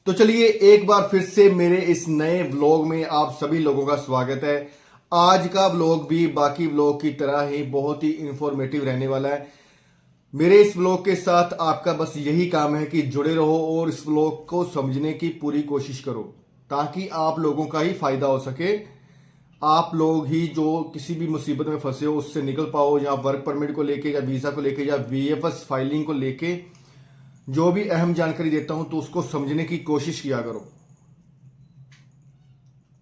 तो चलिए एक बार फिर से मेरे इस नए व्लॉग में आप सभी लोगों का स्वागत है। आज का व्लॉग भी बाकी व्लॉग की तरह ही बहुत ही इंफॉर्मेटिव रहने वाला है। मेरे इस व्लॉग के साथ आपका बस यही काम है कि जुड़े रहो और इस व्लॉग को समझने की पूरी कोशिश करो ताकि आप लोगों का ही फायदा हो सके। आप लोग ही जो किसी भी मुसीबत में फंसे हो उससे निकल पाओ, या वर्क परमिट को लेके या वीज़ा को लेके या वीएफएस फाइलिंग को लेके जो भी अहम जानकारी देता हूं तो उसको समझने की कोशिश किया करो।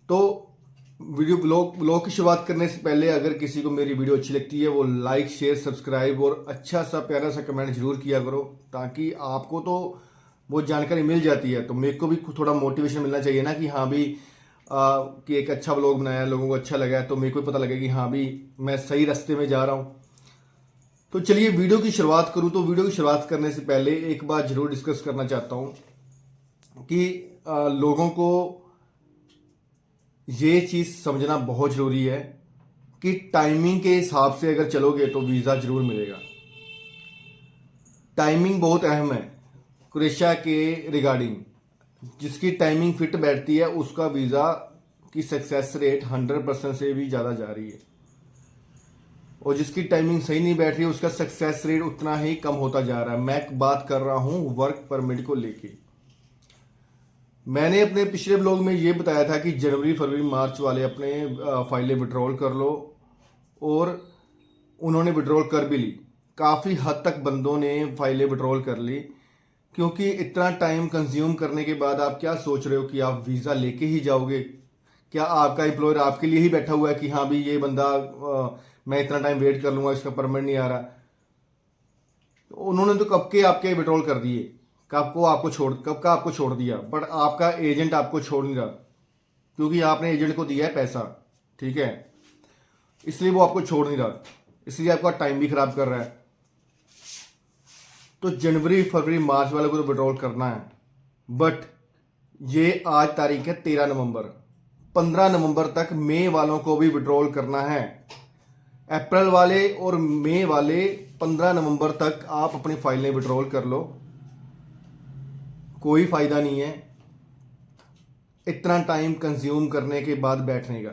तो वीडियो ब्लॉग की शुरुआत करने से पहले अगर किसी को मेरी वीडियो अच्छी लगती है वो लाइक शेयर सब्सक्राइब और अच्छा सा प्यारा सा कमेंट जरूर किया करो, ताकि आपको तो वो जानकारी मिल जाती है तो मेरे को भी थोड़ा मोटिवेशन मिलना चाहिए ना कि हाँ भी कि एक अच्छा ब्लॉग बनाया, लोगों को अच्छा लगा है, तो मेरे को भी पता लगे कि हाँ भी मैं सही रास्ते में जा रहा हूँ। तो चलिए वीडियो की शुरुआत करूं। तो वीडियो की शुरुआत करने से पहले एक बात जरूर डिस्कस करना चाहता हूं कि लोगों को ये चीज़ समझना बहुत ज़रूरी है कि टाइमिंग के हिसाब से अगर चलोगे तो वीज़ा जरूर मिलेगा। टाइमिंग बहुत अहम है क्रोएशिया के रिगार्डिंग। जिसकी टाइमिंग फिट बैठती है उसका वीज़ा की सक्सेस रेट 100% से भी ज़्यादा जा रही है, और जिसकी टाइमिंग सही नहीं बैठ रही है उसका सक्सेस रेट उतना ही कम होता जा रहा है। मैं बात कर रहा हूं वर्क परमिट को लेके। मैंने अपने पिछले ब्लॉग में ये बताया था कि जनवरी फरवरी मार्च वाले अपने फाइलें विड्रॉल कर लो, और उन्होंने विड्रॉल कर भी ली। काफ़ी हद तक बंदों ने फाइलें विड्रॉल कर ली, क्योंकि इतना टाइम कंज्यूम करने के बाद आप क्या सोच रहे हो कि आप वीज़ा लेके ही जाओगे? क्या आपका एम्प्लॉयर आपके लिए ही बैठा हुआ है कि हाँ भी ये बंदा मैं इतना टाइम वेट कर लूंगा, इसका परमिट नहीं आ रहा? तो उन्होंने तो कब के आपके विड्रॉल कर दिए, कब का आपको छोड़ दिया, बट आपका एजेंट आपको छोड़ नहीं रहा, क्योंकि आपने एजेंट को दिया है पैसा, ठीक है, इसलिए वो आपको छोड़ नहीं रहा, इसलिए आपका टाइम भी खराब कर रहा है। तो जनवरी फरवरी मार्च वाले को तो विड्रॉल करना है, बट ये आज तारीख है 13 नवंबर, 15 नवंबर तक मई वालों को भी विड्रॉल करना है। अप्रैल वाले और मई वाले 15 नवंबर तक आप अपनी फाइलें विड्रॉल कर लो, कोई फायदा नहीं है इतना टाइम कंज्यूम करने के बाद बैठने का।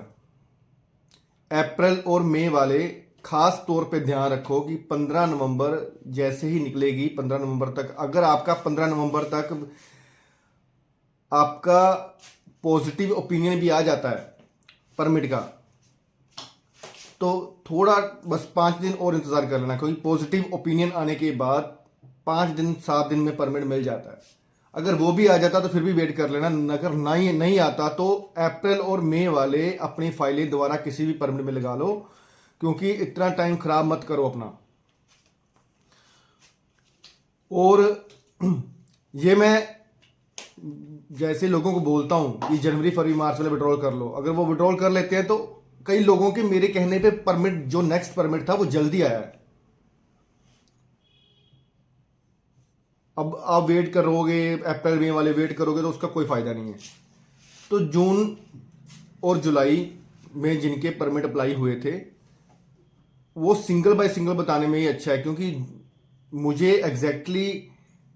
अप्रैल और मई वाले खास तौर पे ध्यान रखो कि 15 नवंबर जैसे ही निकलेगी, 15 नवंबर तक अगर आपका 15 नवंबर तक आपका पॉजिटिव ओपिनियन भी आ जाता है परमिट का, तो थोड़ा बस 5 दिन और इंतज़ार कर लेना, क्योंकि पॉजिटिव ओपिनियन आने के बाद 5 दिन 7 दिन में परमिट मिल जाता है। अगर वो भी आ जाता तो फिर भी वेट कर लेना, अगर नहीं आता तो अप्रैल और मई वाले अपनी फाइलें दोबारा किसी भी परमिट में लगा लो, क्योंकि इतना टाइम खराब मत करो अपना। और ये मैं जैसे लोगों को बोलता हूं कि जनवरी फरवरी मार्च वाले विड्रॉल कर लो, अगर वो विड्रॉल कर लेते हैं तो कई लोगों के मेरे कहने पे परमिट, जो नेक्स्ट परमिट था वो जल्दी आया है। अब आप वेट करोगे, अप्रैल मई वाले वेट करोगे तो उसका कोई फायदा नहीं है। तो जून और जुलाई में जिनके परमिट अप्लाई हुए थे वो सिंगल बाय सिंगल बताने में ही अच्छा है, क्योंकि मुझे एग्जैक्टली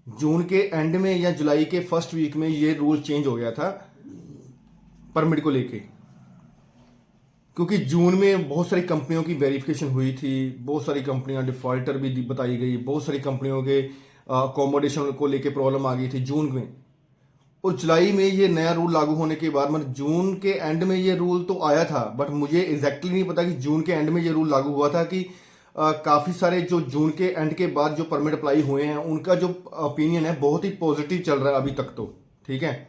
जून के एंड में या जुलाई के फर्स्ट वीक में ये रूल चेंज हो गया था परमिट को लेके, क्योंकि जून में बहुत सारी कंपनियों की वेरिफिकेशन हुई थी, बहुत सारी कंपनियां डिफॉल्टर भी बताई गई, बहुत सारी कंपनियों के अकोमोडेशन को लेके प्रॉब्लम आ गई थी जून में। और जुलाई में ये नया रूल लागू होने के बाद, मतलब जून के एंड में ये रूल तो आया था, बट मुझे एग्जैक्टली नहीं पता कि जून के एंड में ये रूल लागू हुआ था कि काफ़ी सारे जो जून के एंड के बाद जो परमिट अप्लाई हुए हैं उनका जो ओपिनियन है बहुत ही पॉजिटिव चल रहा है अभी तक तो, ठीक है।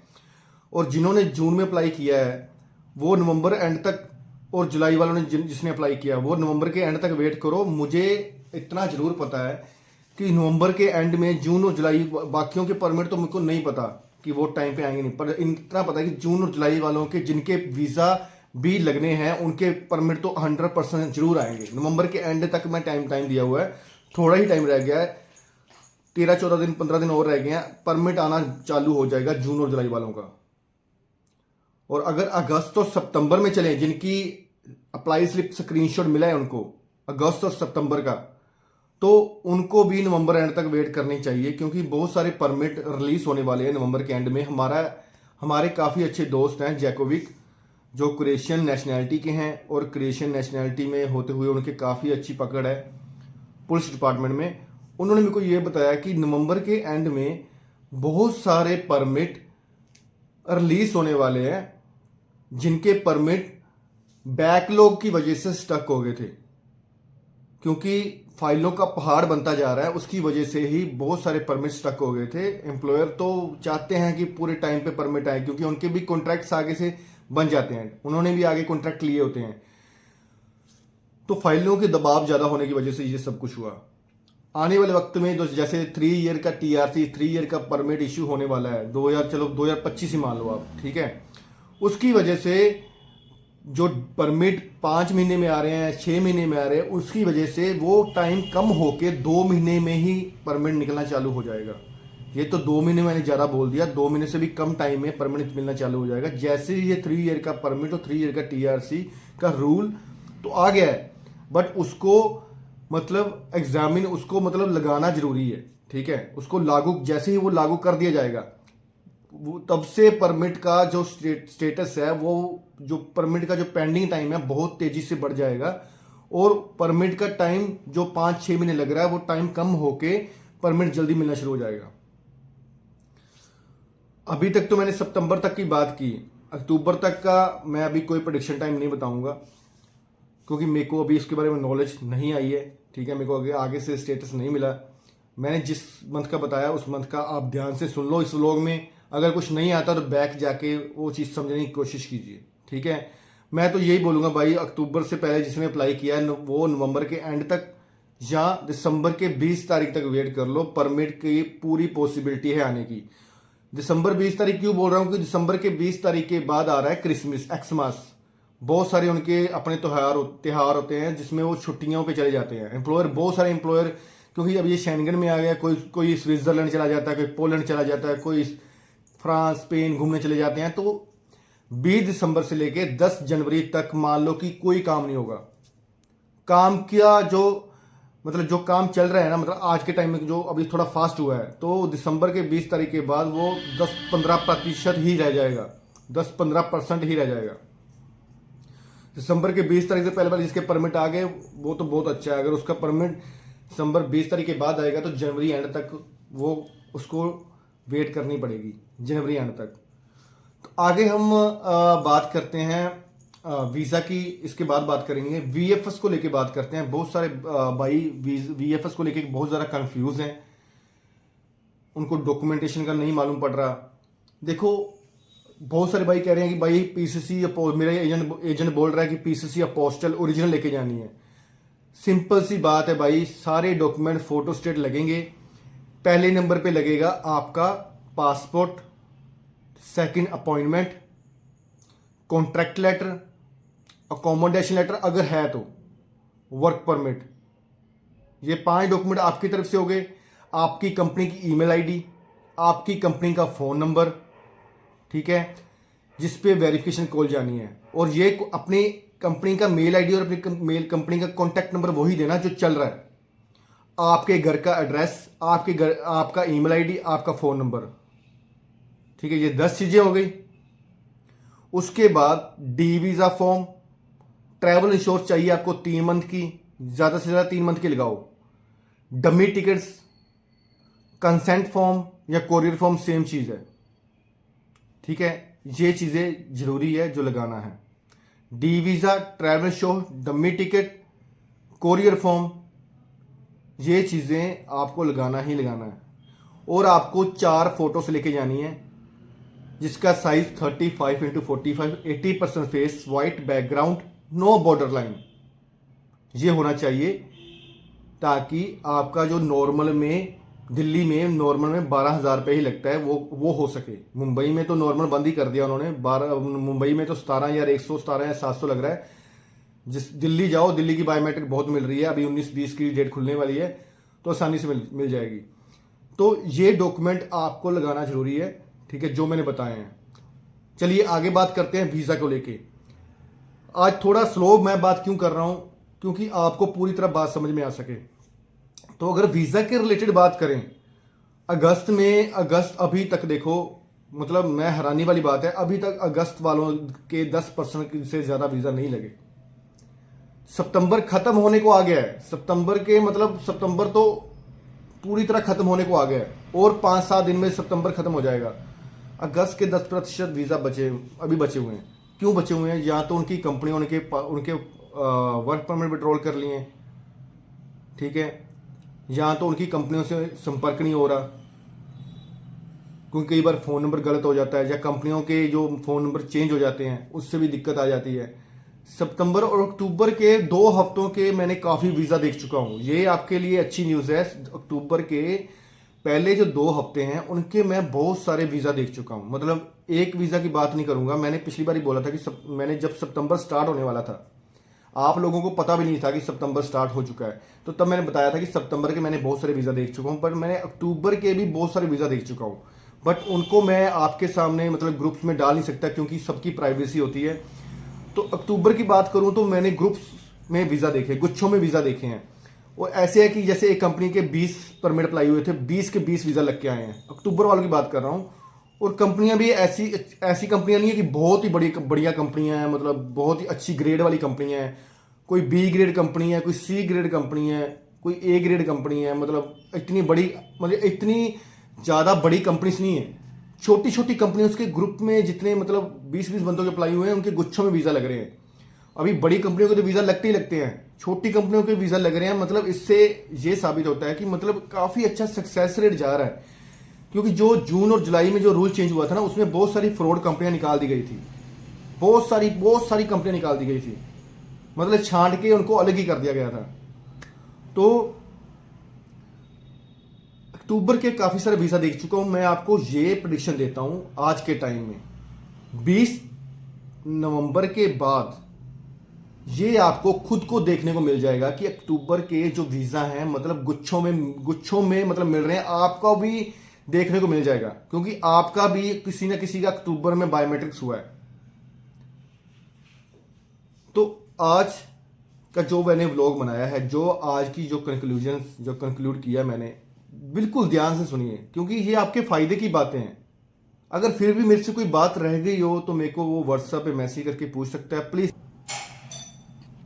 और जिन्होंने जून में अप्लाई किया है वो नवंबर एंड तक, और जुलाई वालों ने जिसने अप्लाई किया वो नवंबर के एंड तक वेट करो। मुझे इतना जरूर पता है कि नवंबर के एंड में, जून और जुलाई बाकियों के परमिट तो मुझको नहीं पता कि वो टाइम पे आएंगे नहीं, पर इतना पता है कि जून और जुलाई वालों के जिनके वीज़ा भी लगने हैं उनके परमिट तो 100% जरूर आएंगे। नवंबर के एंड तक मैं टाइम दिया हुआ है, थोड़ा ही टाइम रह गया है, 13-14 दिन 15 दिन और रह गए हैं, परमिट आना चालू हो जाएगा जून और जुलाई वालों का। और अगर अगस्त और सितंबर में चले, जिनकी अप्लाई स्लिप स्क्रीनशॉट मिला है उनको अगस्त और सितंबर का, तो उनको भी नवंबर एंड तक वेट करनी चाहिए, क्योंकि बहुत सारे परमिट रिलीज होने वाले हैं नवंबर के एंड में। हमारे काफ़ी अच्छे दोस्त हैं जैकोविक, जो क्रोएशियन नेशनैलिटी के हैं, और क्रोएशियन नेशनैलिटी में होते हुए उनके काफ़ी अच्छी पकड़ है पुलिस डिपार्टमेंट में। उन्होंने मेरे को ये बताया कि नवंबर के एंड में बहुत सारे परमिट रिलीज होने वाले हैं, जिनके परमिट बैकलॉग की वजह से स्टक हो गए थे, क्योंकि फाइलों का पहाड़ बनता जा रहा है, उसकी वजह से ही बहुत सारे परमिट स्टक हो गए थे। एम्प्लॉयर तो चाहते हैं कि पूरे टाइम पे परमिट आए, क्योंकि उनके भी कॉन्ट्रैक्ट्स आगे से बन जाते हैं, उन्होंने भी आगे कॉन्ट्रैक्ट लिए होते हैं। तो फाइलों के दबाव ज़्यादा होने की वजह से ये सब कुछ हुआ। आने वाले वक्त में तो जैसे 3 ईयर का TRC 3 ईयर का परमिट इश्यू होने वाला है, 2025 ही मान लो आप, ठीक है। उसकी वजह से जो परमिट 5 महीने में आ रहे हैं, 6 महीने में आ रहे हैं, उसकी वजह से वो टाइम कम होके 2 महीने में ही परमिट निकलना चालू हो जाएगा। ये तो 2 महीने मैंने ज़्यादा बोल दिया, 2 महीने से भी कम टाइम में परमिट मिलना चालू हो जाएगा। जैसे ही ये 3 ईयर का परमिट और 3 ईयर का TRC का रूल तो आ गया है, बट उसको मतलब उसको मतलब लगाना जरूरी है, ठीक है। उसको लागू, जैसे ही वो लागू कर दिया जाएगा, वो तब से परमिट का जो स्टेटस है, वो जो परमिट का जो पेंडिंग टाइम है बहुत तेजी से बढ़ जाएगा, और परमिट का टाइम जो 5-6 महीने लग रहा है वो टाइम कम होके परमिट जल्दी मिलना शुरू हो जाएगा। अभी तक तो मैंने सितंबर तक की बात की, अक्टूबर तक का मैं अभी कोई प्रेडिक्शन टाइम नहीं बताऊंगा, क्योंकि मेरे को अभी इसके बारे में नॉलेज नहीं आई है, ठीक है। मेरे को आगे से स्टेटस नहीं मिला। मैंने जिस मंथ का बताया उस मंथ का आप ध्यान से सुन लो इस व्लॉग में। अगर कुछ नहीं आता तो बैक जाके वो चीज़ समझने की कोशिश कीजिए, ठीक है। मैं तो यही बोलूँगा भाई, अक्टूबर से पहले जिसने अप्लाई किया है वो नवंबर के एंड तक या दिसंबर के 20 तारीख तक वेट कर लो। परमिट की पूरी पॉसिबिलिटी है आने की। दिसंबर 20 तारीख क्यों बोल रहा हूँ कि दिसंबर के 20 तारीख के बाद आ रहा है क्रिसमस, एक्समास। बहुत सारे उनके अपने त्योहार होते हैं जिसमें वो छुट्टियों पे चले जाते हैं एम्प्लॉयर, बहुत सारे एम्प्लॉयर, क्योंकि अब ये शेंगन में आ गया। कोई स्विट्जरलैंड चला जाता है, कोई पोलैंड चला जाता है, कोई फ्रांस स्पेन घूमने चले जाते हैं। तो 20 दिसंबर से लेके 10 जनवरी तक मान लो कि कोई काम नहीं होगा। काम किया जो काम चल रहा है ना, मतलब आज के टाइम में जो अभी थोड़ा फास्ट हुआ है, तो दिसंबर के 20 तारीख के बाद वो 10-15% ही रह जाएगा, 10-15% ही रह जाएगा। दिसंबर के 20 तारीख से पहले जिसके परमिट आ गए वो तो बहुत अच्छा है। अगर उसका परमिट दिसंबर 20 तारीख के बाद आएगा तो जनवरी एंड तक वो उसको वेट करनी पड़ेगी, जनवरी एंड तक। तो आगे हम बात करते हैं वीज़ा की, इसके बाद बात करेंगे VFS को लेके बात करते हैं। बहुत सारे भाई VFS को लेके बहुत ज़्यादा कंफ्यूज हैं, उनको डॉक्यूमेंटेशन का नहीं मालूम पड़ रहा। देखो, बहुत सारे भाई कह रहे हैं कि भाई PCC, मेरा एजेंट बोल रहा है कि PCC अपोस्टल ओरिजिनल लेके जानी है। सिंपल सी बात है भाई, सारे डॉक्यूमेंट फोटो स्टेट लगेंगे। पहले नंबर पे लगेगा आपका passport, second appointment, contract letter, accommodation letter अगर है तो, वर्क परमिट। ये 5 डॉक्यूमेंट आपकी तरफ से हो गए। आपकी कंपनी की ईमेल आईडी, आपकी कंपनी का फ़ोन नंबर, ठीक है, जिस पे वेरिफिकेशन कॉल जानी है। और ये अपनी कंपनी का मेल आईडी और अपनी कंपनी का कॉन्टैक्ट नंबर वही देना जो चल रहा है। आपके घर का एड्रेस, आपका ईमेल आईडी, आपका फ़ोन नंबर, ठीक है। ये 10 चीज़ें हो गई। उसके बाद D visa form, travel insurance चाहिए आपको 3 मंथ की, ज़्यादा से ज़्यादा 3 मंथ की लगाओ। डमी टिकट्स, कंसेंट फॉर्म या कोरियर फॉर्म सेम चीज़ है, ठीक है। ये चीज़ें ज़रूरी है जो लगाना है। D visa, travel insurance, dummy ticket, courier form, ये चीज़ें आपको लगाना ही लगाना है। और आपको 4 फोटोस लेके जानी है, जिसका size 35x45, 80% face, white background, no border line, ये होना चाहिए, ताकि आपका जो नॉर्मल में दिल्ली में नॉर्मल में 12,000 रुपये ही लगता है वो हो सके। मुंबई में तो नॉर्मल बंद ही कर दिया उन्होंने, मुंबई में तो 17,117 या 700 लग रहा है। जिस दिल्ली जाओ, दिल्ली की बायोमेट्रिक बहुत मिल रही है, अभी 19-20 की डेट खुलने वाली है, तो आसानी से मिल जाएगी। तो ये डॉक्यूमेंट आपको लगाना जरूरी है, ठीक है, जो मैंने बताए हैं। चलिए आगे बात करते हैं वीज़ा को लेके। आज थोड़ा स्लो मैं बात क्यों कर रहा हूँ, क्योंकि आपको पूरी तरह बात समझ में आ सके। तो अगर वीज़ा के रिलेटेड बात करें, अगस्त अभी तक देखो, मतलब मैं हैरानी वाली बात है, अभी तक अगस्त वालों के 10% से ज़्यादा वीज़ा नहीं लगे। सितंबर खत्म होने को आ गया है, सितंबर तो पूरी तरह खत्म होने को आ गया है, और 5-7 दिन में सितंबर खत्म हो जाएगा। अगस्त के 10% वीज़ा अभी बचे हुए हैं। क्यों बचे हुए हैं? या तो उनकी कंपनियों उनके वर्क परमिट विड्रॉल कर लिए हैं, ठीक है, या तो उनकी कंपनियों से संपर्क नहीं हो रहा, क्योंकि कई बार फ़ोन नंबर गलत हो जाता है, या कंपनियों के जो फ़ोन नंबर चेंज हो जाते हैं उससे भी दिक्कत आ जाती है। सितंबर और अक्टूबर के 2 हफ्तों के मैंने काफ़ी वीज़ा देख चुका हूँ। ये आपके लिए अच्छी न्यूज़ है। अक्टूबर के पहले जो 2 हफ्ते हैं उनके मैं बहुत सारे वीज़ा देख चुका हूँ। मतलब एक वीज़ा की बात नहीं करूँगा, मैंने पिछली बार ही बोला था कि मैंने जब सितंबर स्टार्ट होने वाला था, आप लोगों को पता भी नहीं था कि सितंबर स्टार्ट हो चुका है, तो तब मैंने बताया था कि सितंबर के मैंने बहुत सारे वीज़ा देख चुका हूँ, पर मैंने अक्टूबर के भी बहुत सारे वीज़ा देख चुका हूँ। बट उनको मैं आपके सामने मतलब ग्रुप्स में डाल नहीं सकता, क्योंकि सबकी प्राइवेसी होती है। तो अक्टूबर की बात करूं तो मैंने ग्रुप्स में वीज़ा देखे, गुच्छों में वीज़ा देखे हैं। वो ऐसे है कि जैसे एक कंपनी के 20 परमिट अप्लाई हुए थे, 20 के 20 वीज़ा लग के आए हैं। अक्टूबर वालों की बात कर रहा हूँ। और कंपनियां भी ऐसी कंपनियां नहीं है कि बहुत ही बढ़िया कंपनियां हैं, मतलब बहुत ही अच्छी ग्रेड वाली कंपनियां हैं। कोई बी ग्रेड कंपनी है, कोई सी ग्रेड कंपनी है, कोई ए ग्रेड कंपनी है। मतलब इतनी ज़्यादा बड़ी कंपनीज नहीं है, छोटी छोटी कंपनियों के ग्रुप में जितने मतलब 20-20 बंदों के अप्लाई हुए हैं, उनके गुच्छों में वीज़ा लग रहे हैं। अभी बड़ी कंपनियों के तो वीज़ा लगते ही लगते हैं, छोटी कंपनियों के वीज़ा लग रहे हैं। मतलब इससे ये साबित होता है कि मतलब काफ़ी अच्छा सक्सेस रेट जा रहा है, क्योंकि जो जून और जुलाई में जो रूल चेंज हुआ था ना, उसमें बहुत सारी फ्रॉड कंपनियां निकाल दी गई थी। बहुत सारी कंपनियां निकाल दी गई थी, मतलब छांट के उनको अलग ही कर दिया गया था। तो अक्टूबर के काफ़ी सारे वीज़ा देख चुका हूं। मैं आपको ये प्रेडिक्शन देता हूं आज के टाइम में, 20 नवंबर के बाद ये आपको खुद को देखने को मिल जाएगा कि अक्टूबर के जो वीज़ा हैं मतलब गुच्छों में मतलब मिल रहे हैं। आपका भी देखने को मिल जाएगा, क्योंकि आपका भी किसी ना किसी का अक्टूबर में बायोमेट्रिक्स हुआ है। तो आज का जो मैंने व्लॉग बनाया है, जो आज की जो कंक्लूड किया मैंने, बिल्कुल ध्यान से सुनिए, क्योंकि ये आपके फायदे की बातें हैं। अगर फिर भी मेरे से कोई बात रह गई हो तो मेरे को वो व्हाट्सएप पे मैसेज करके पूछ सकता है प्लीज़।